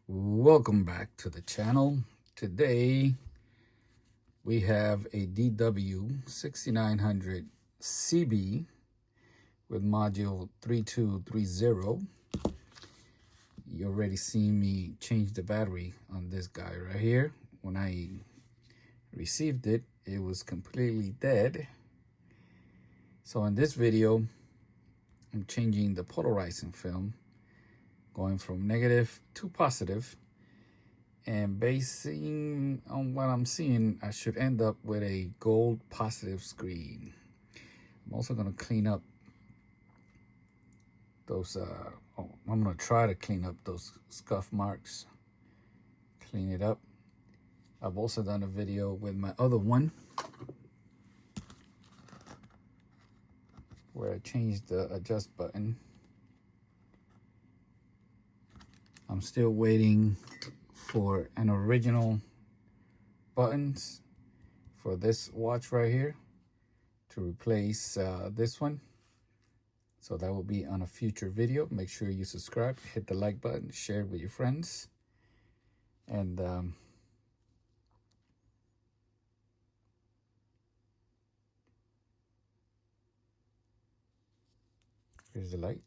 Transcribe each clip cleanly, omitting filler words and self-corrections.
Welcome back to the channel. Today we have a DW-6900 CB with module 3230. You already seen me change the battery on this guy right here. When I received it, it was completely dead. So in this video, I'm changing the polarizing film, going from negative to positive, and basing on what I'm seeing, I should end up with a gold positive screen. I'm also going to clean up those, I'm going to try to clean up those scuff marks, clean it up. I've also done a video with my other one where I changed the adjust button. I'm still waiting for an original buttons for this watch right here to replace this one. So that will be on a future video. Make sure you subscribe, hit the like button, share it with your friends. And here's the light.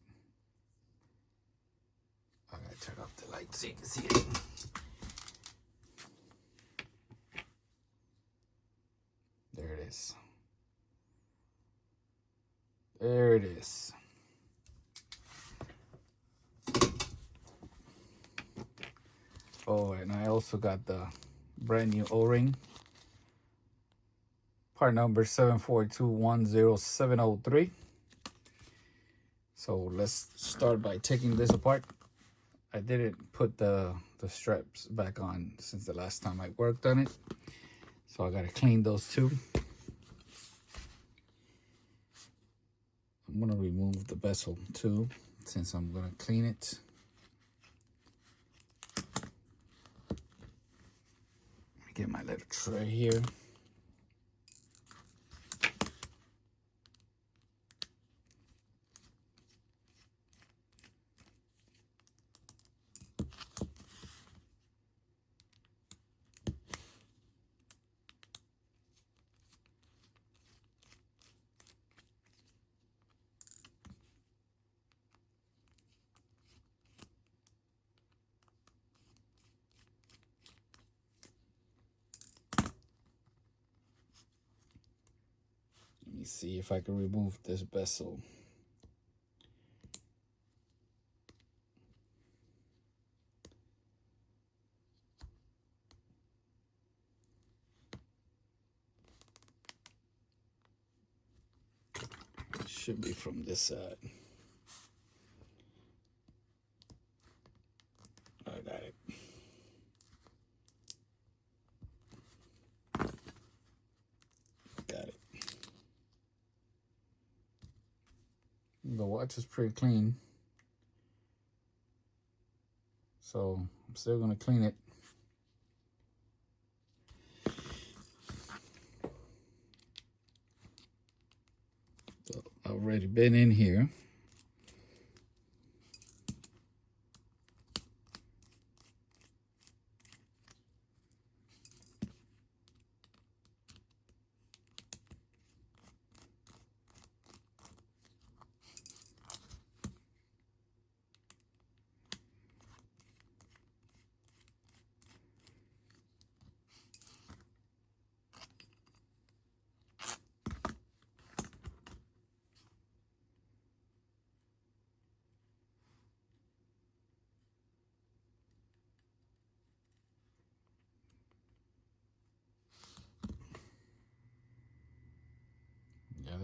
I gotta turn off the light so you can see it. There it is. There it is. Oh, and I also got the brand new O-ring. Part number 742100703. So let's start by taking this apart. I didn't put the straps back on since the last time I worked on it. So I gotta clean those too. I'm gonna remove the bezel too, since I'm gonna clean it. Let me get my little tray here. Let me see if I can remove this bezel. Should be from this side. I got it. Got it. The watch is pretty clean, so I'm still gonna clean it. So I've already been in here. Yeah,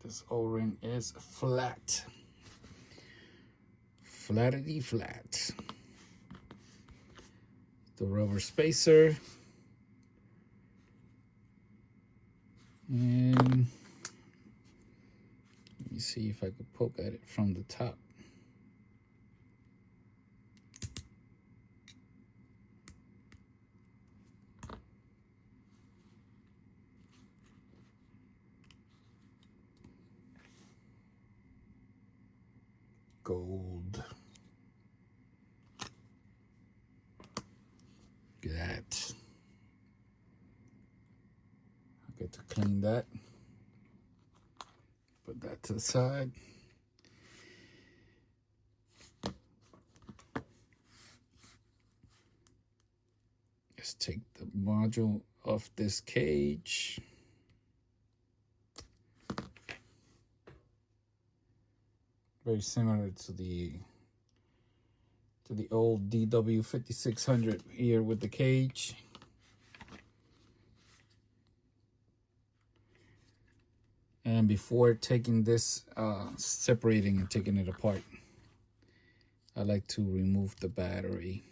this O-ring is flat. Flatty flat. The rubber spacer. And let me see if I could poke at it from the top. Gold. Look at that. I get to clean that. Put that to the side. Let's take the module off this cage. Very similar to the old DW-5600 here with the cage. And before taking this, separating and taking it apart, I like to remove the battery.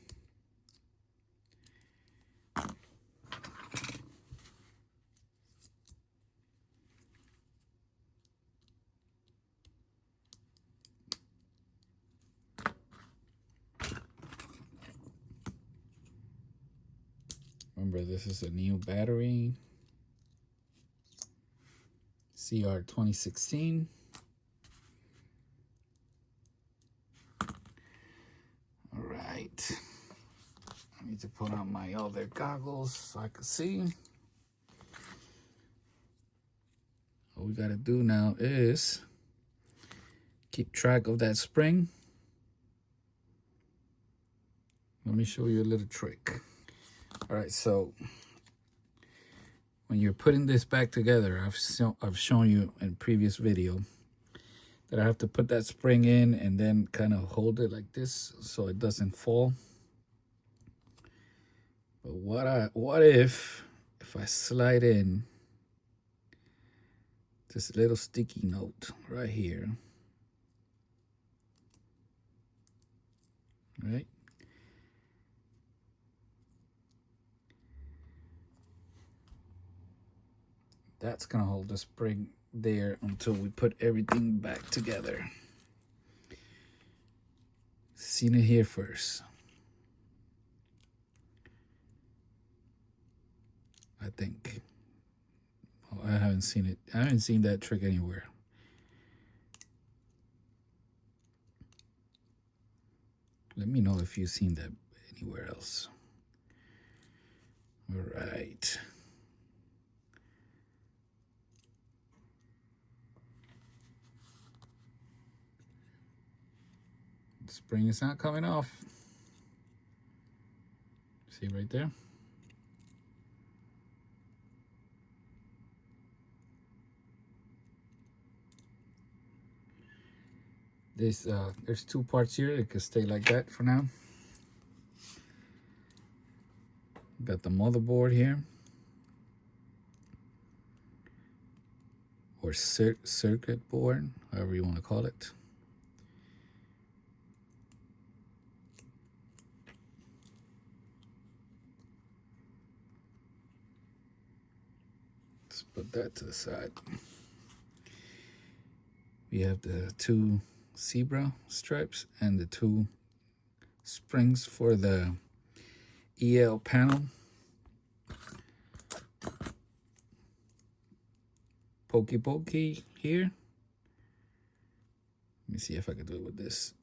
Remember, this is a new battery, CR 2016. All right, I need to put on my other goggles so I can see. What we gotta do now is keep track of that spring. Let me show you a little trick. All right, so when you're putting this back together, I've shown you in previous video that I have to put that spring in and then kind of hold it like this so it doesn't fall. But what if I slide in this little sticky note right here, right? That's gonna hold the spring there until we put everything back together. Seen it here first, I think. Oh, I haven't seen it. I haven't seen that trick anywhere. Let me know if you've seen that anywhere else. All right. The spring is not coming off. See right there? There's two parts here. It could stay like that for now. Got the motherboard here, or circuit board, however you want to call it. Let's put that to the side. We have the two zebra stripes and the two springs for the EL panel. Pokey here. Let me see if I can do it with this.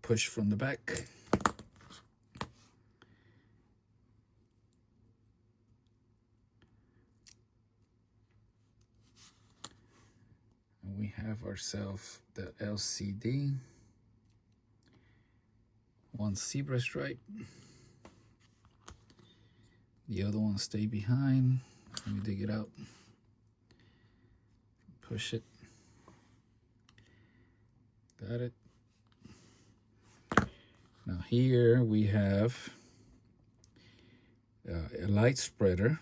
Push from the back. And we have ourselves the LCD. One zebra stripe. The other one stay behind. Let me dig it out. Push it. Got it. Now here we have a light spreader.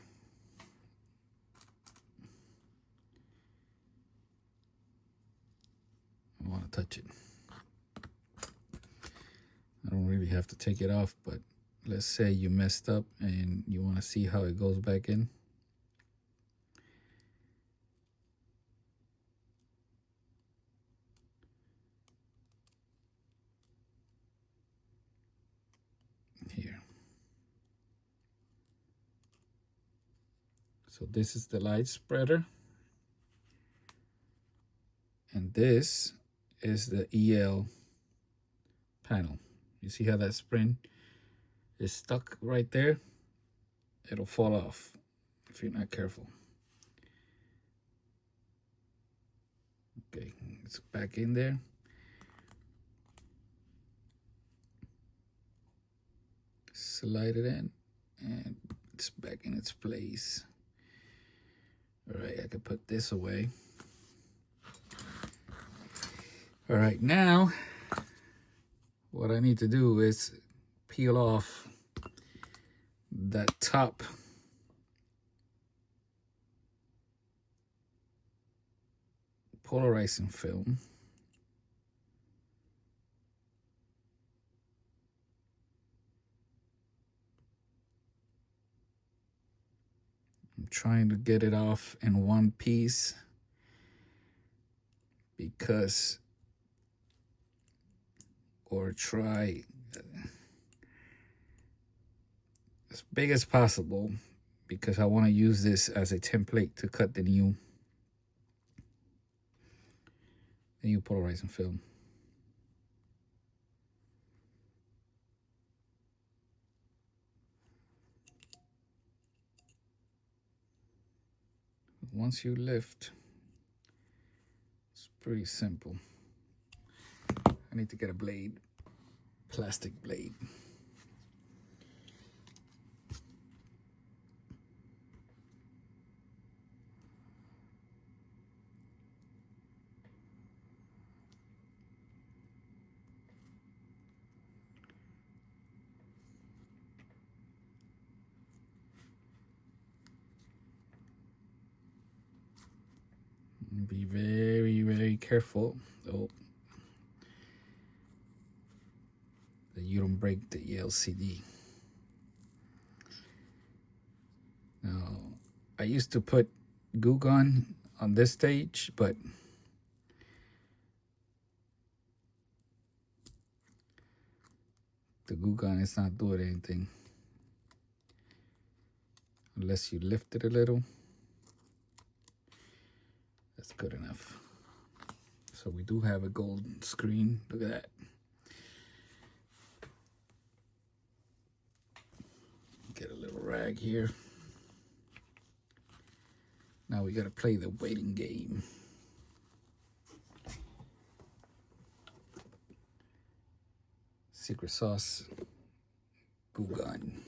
I want to touch it. I don't really have to take it off, but let's say you messed up and you want to see how it goes back in. Here. So this is the light spreader. And this is the EL panel. You see how that spring it's stuck right there, it'll fall off if you're not careful. Okay, it's back in there. Slide it in, and it's back in its place. All right, I can put this away. All right, now what I need to do is peel off that top polarizing film. I'm trying to get it off in one piece because, or try as big as possible, because I want to use this as a template to cut the new polarizing film. Once you lift, it's pretty simple. I need to get a blade, plastic blade. Be very, very careful though that you don't break the LCD. Now, I used to put glue gun on this stage, but the glue gun is not doing anything unless you lift it a little. That's good enough. So we do have a golden screen. Look at that. Get a little rag here. Now we gotta play the waiting game. Secret sauce glue gun.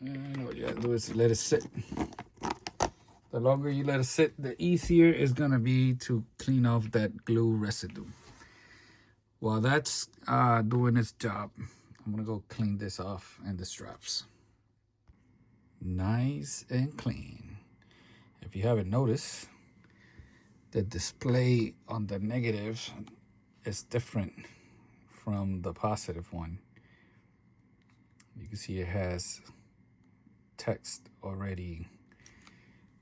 And all you gotta do is let it sit. The longer you let it sit, the easier it's gonna be to clean off that glue residue. While that's doing its job, I'm gonna go clean this off and the straps. Nice and clean. If you haven't noticed, the display on the negative is different from the positive one. You can see it has text already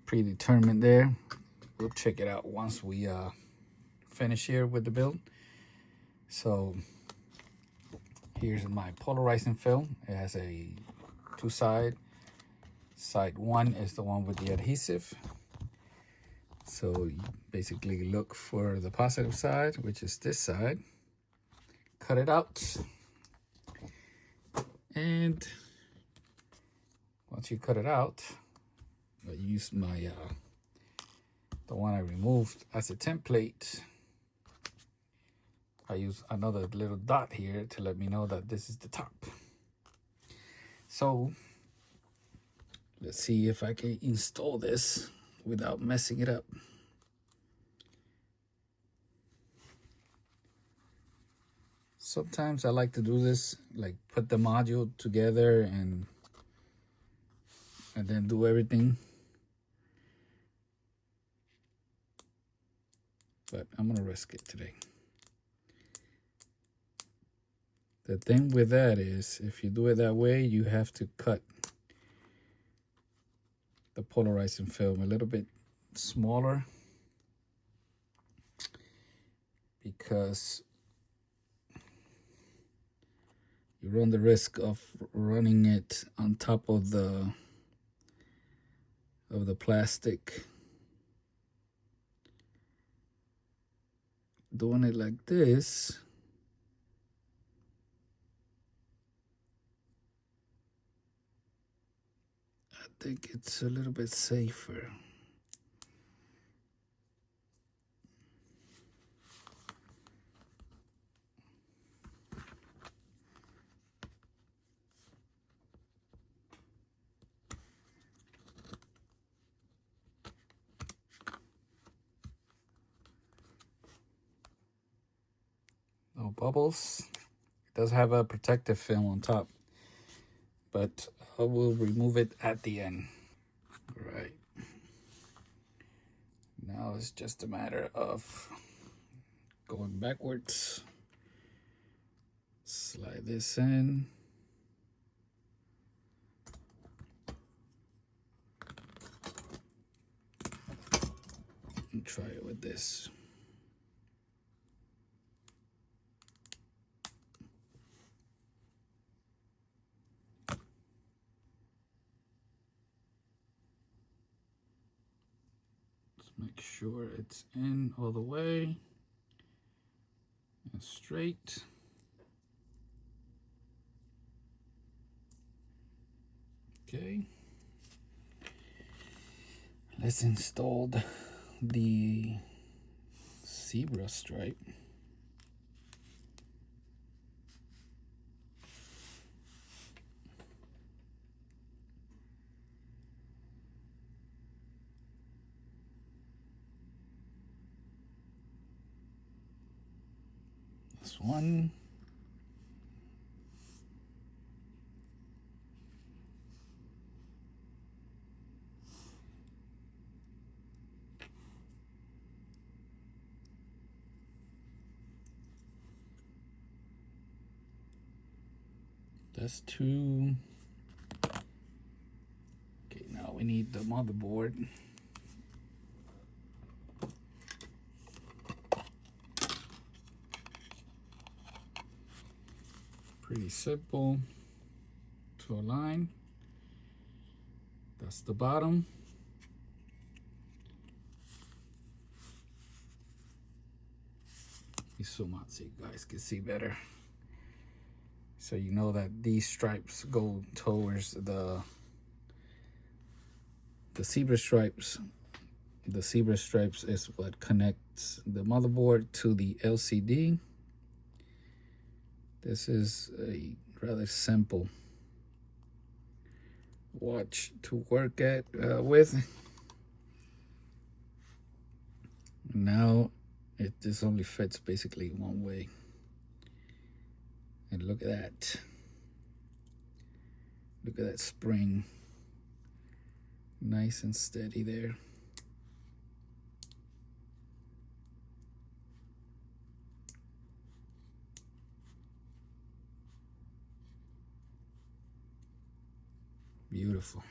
predetermined there. We'll check it out once we finish here with the build. So here's my polarizing film. It has a two-side. Side one is the one with the adhesive. So you basically look for the positive side, which is this side. Cut it out. And once you cut it out, I use my the one I removed as a template. I use another little dot here to let me know that this is the top. So let's see if I can install this without messing it up. Sometimes I like to do this, like put the module together and then do everything. But I'm gonna risk it today. The thing with that is, if you do it that way, you have to cut the polarizing film a little bit smaller, because you run the risk of running it on top of the plastic doing it like this, I think it's a little bit safer. No bubbles. It does have a protective film on top, but I will remove it at the end. All right. Now it's just a matter of going backwards. Slide this in. And try it with this. Make sure it's in all the way and straight. Okay. Let's install the zebra stripe. This one. That's two. Okay, now we need the motherboard. Pretty simple to align. That's the bottom. Zoom out so you guys can see better. So you know that these stripes go towards the zebra stripes. The zebra stripes is what connects the motherboard to the LCD. This is a rather simple watch to work with. Now this only fits basically one way. And look at that. Look at that spring. Nice and steady there. Beautiful.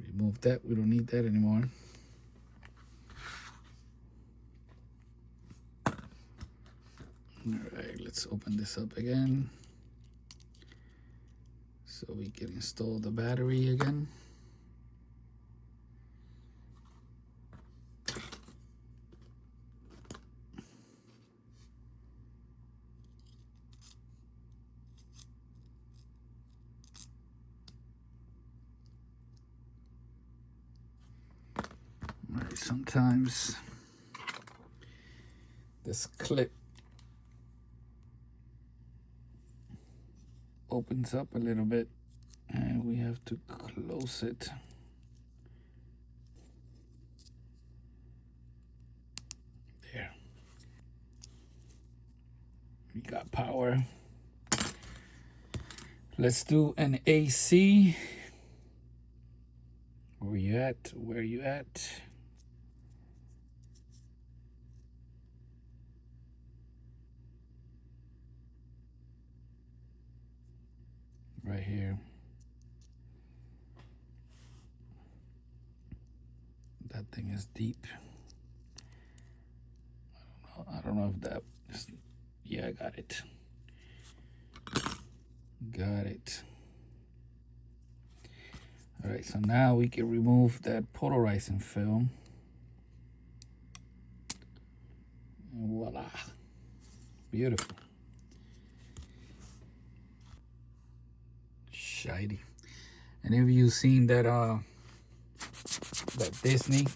Remove that. We don't need that anymore. All right, let's open this up again so we can install the battery again. All right, sometimes this clip opens up a little bit and we have to close it. There. We got power. Let's do an AC. Where you at? Where you at? Right here. That thing is deep. I don't know if that is, yeah, I got it. Got it. All right, so now we can remove that polarizing film. And voila, beautiful. Shiny. And have you seen that that Disney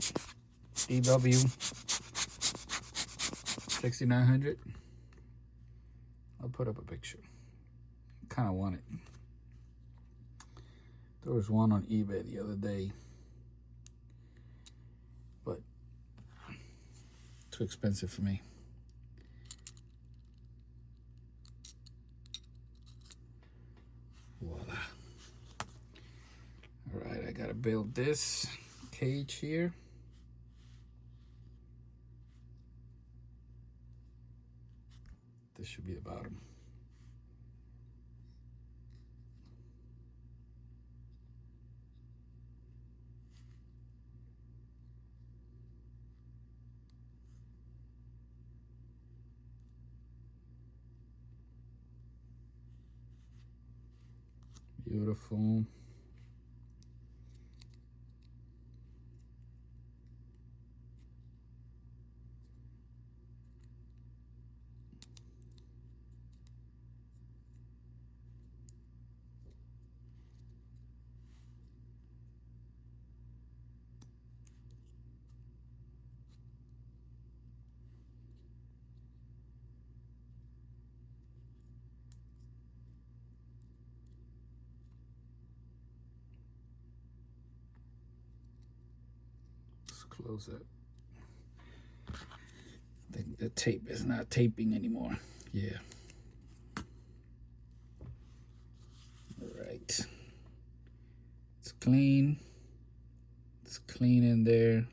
DW-6900? I'll put up a picture. Kind of want it. There was one on eBay the other day, but too expensive for me. Voila. All right, I gotta build this cage here. This should be the bottom. Beautiful. Let's close that. The tape is not taping anymore. Yeah. All right. It's clean. It's clean in there.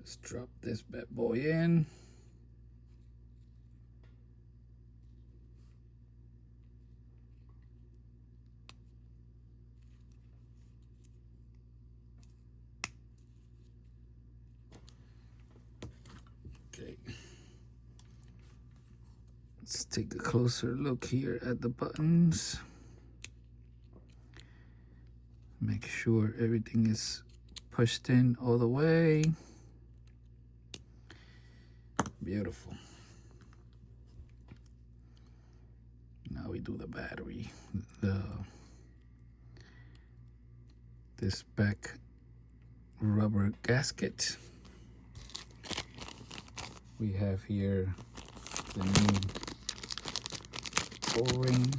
Let's drop this bad boy in. Okay. Let's take a closer look here at the buttons. Make sure everything is pushed in all the way. Beautiful. Now we do the battery. This back rubber gasket. We have here the new O-ring.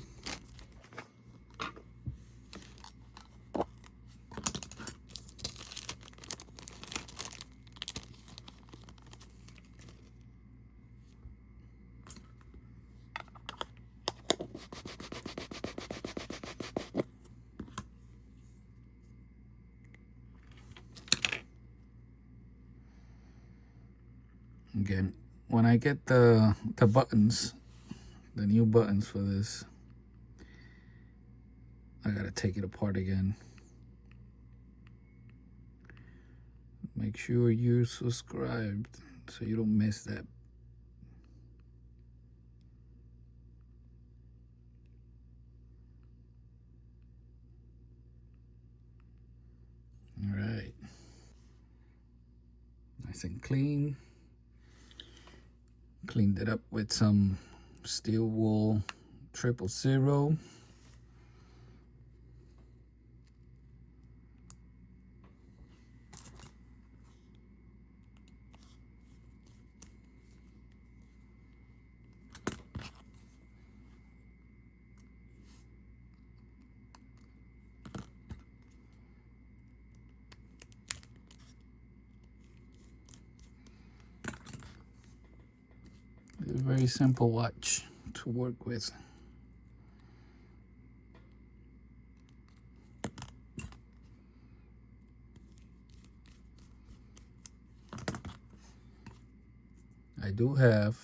Again, when I get the buttons, the new buttons for this, I gotta take it apart again. Make sure you're subscribed so you don't miss that. All right, nice and clean. Cleaned it up with some steel wool 000. It's a very simple watch to work with. I do have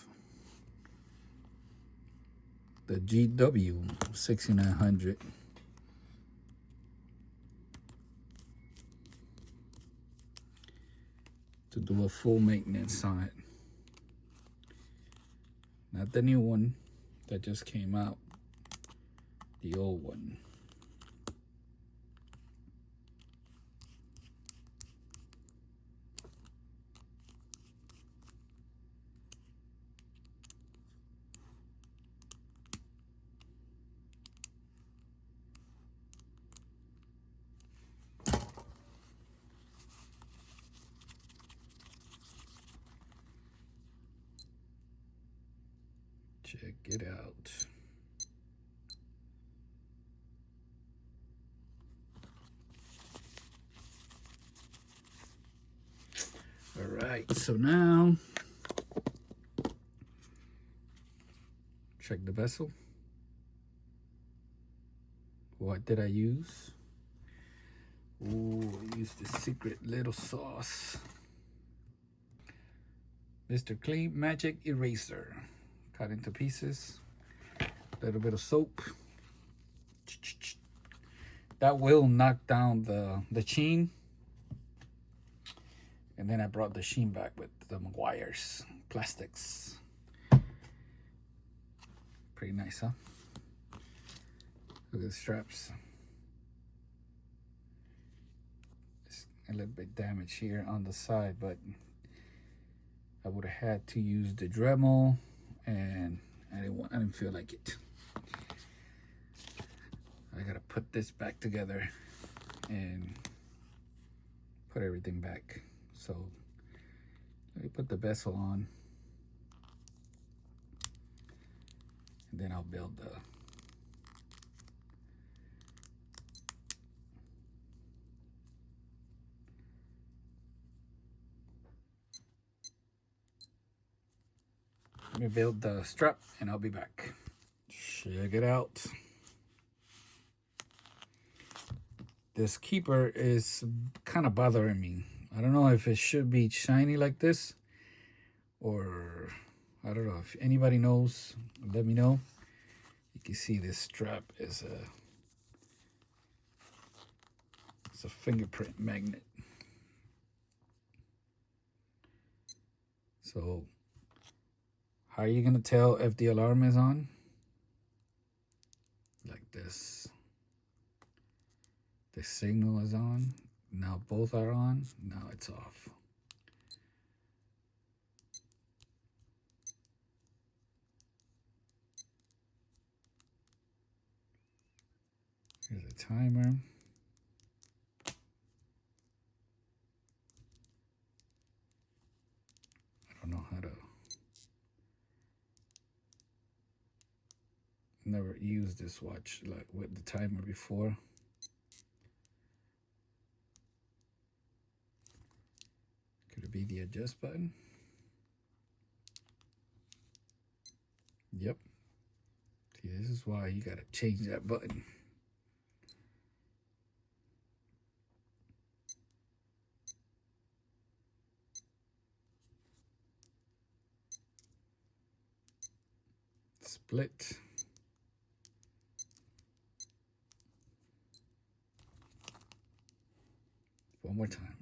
the GW-6900. To do a full maintenance on it. Not the new one that just came out, the old one. Check it out. All right, so now check the vessel. What did I use? Ooh, I used the secret little sauce. Mr. Clean Magic Eraser. Cut into pieces. A little bit of soap. That will knock down the sheen. And then I brought the sheen back with the Meguiar's plastics. Pretty nice, huh? Look at the straps. It's a little bit damaged here on the side, but I would have had to use the Dremel, and I didn't feel like it. I gotta put this back together and put everything back. So let me put the vessel on, and then I'll build the strap, and I'll be back. Check it out. This keeper is kind of bothering me. I don't know if it should be shiny like this, or I don't know. If anybody knows, let me know. You can see this strap is it's a fingerprint magnet. So how are you gonna tell if the alarm is on? Like this. The signal is on. Now both are on. Now it's off. Here's a timer. I don't know how to. Never used this watch like with the timer before. Could it be the adjust button? Yep. See, this is why you gotta change that button. Split. One more time.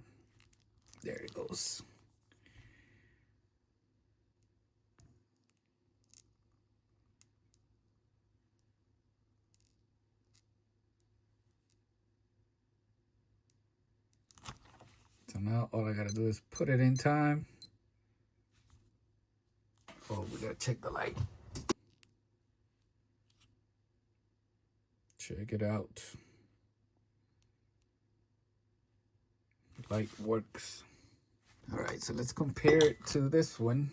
There it goes. So now all I gotta do is put it in time. Oh, we gotta check the light. Check it out. Light works. All right, so let's compare it to this one.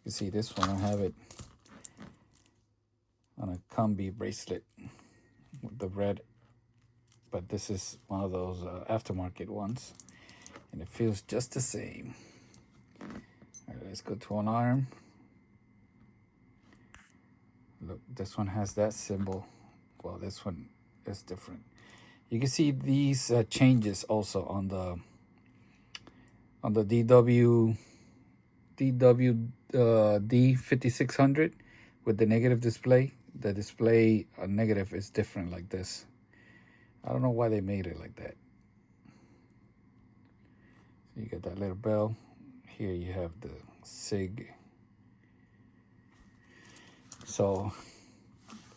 You see this one, I have it on a combi bracelet with the red, but this is one of those aftermarket ones, and it feels just the same. All right, let's go to an arm. Look, this one has that symbol. Well, this one is different. You can see these changes also on the D5600 with the negative display. The display negative is different like this. I don't know why they made it like that. So you got that little bell. Here you have the SIG. So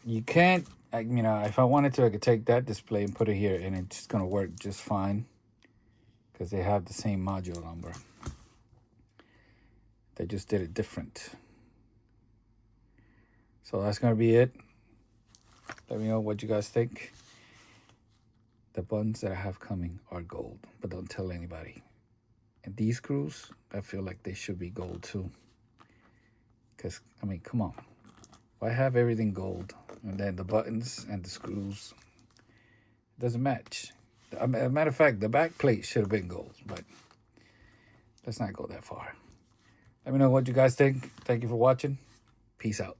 you can't, you know, if I wanted to, I could take that display and put it here, and it's gonna work just fine because they have the same module number. They just did it different. So that's gonna be it. Let me know what you guys think. The buttons that I have coming are gold, but don't tell anybody. And these screws, I feel like they should be gold too. Because, I mean, come on. Why have everything gold? And then the buttons and the screws, it doesn't match. As a matter of fact, the back plate should have been gold, but let's not go that far. Let me know what you guys think. Thank you for watching. Peace out.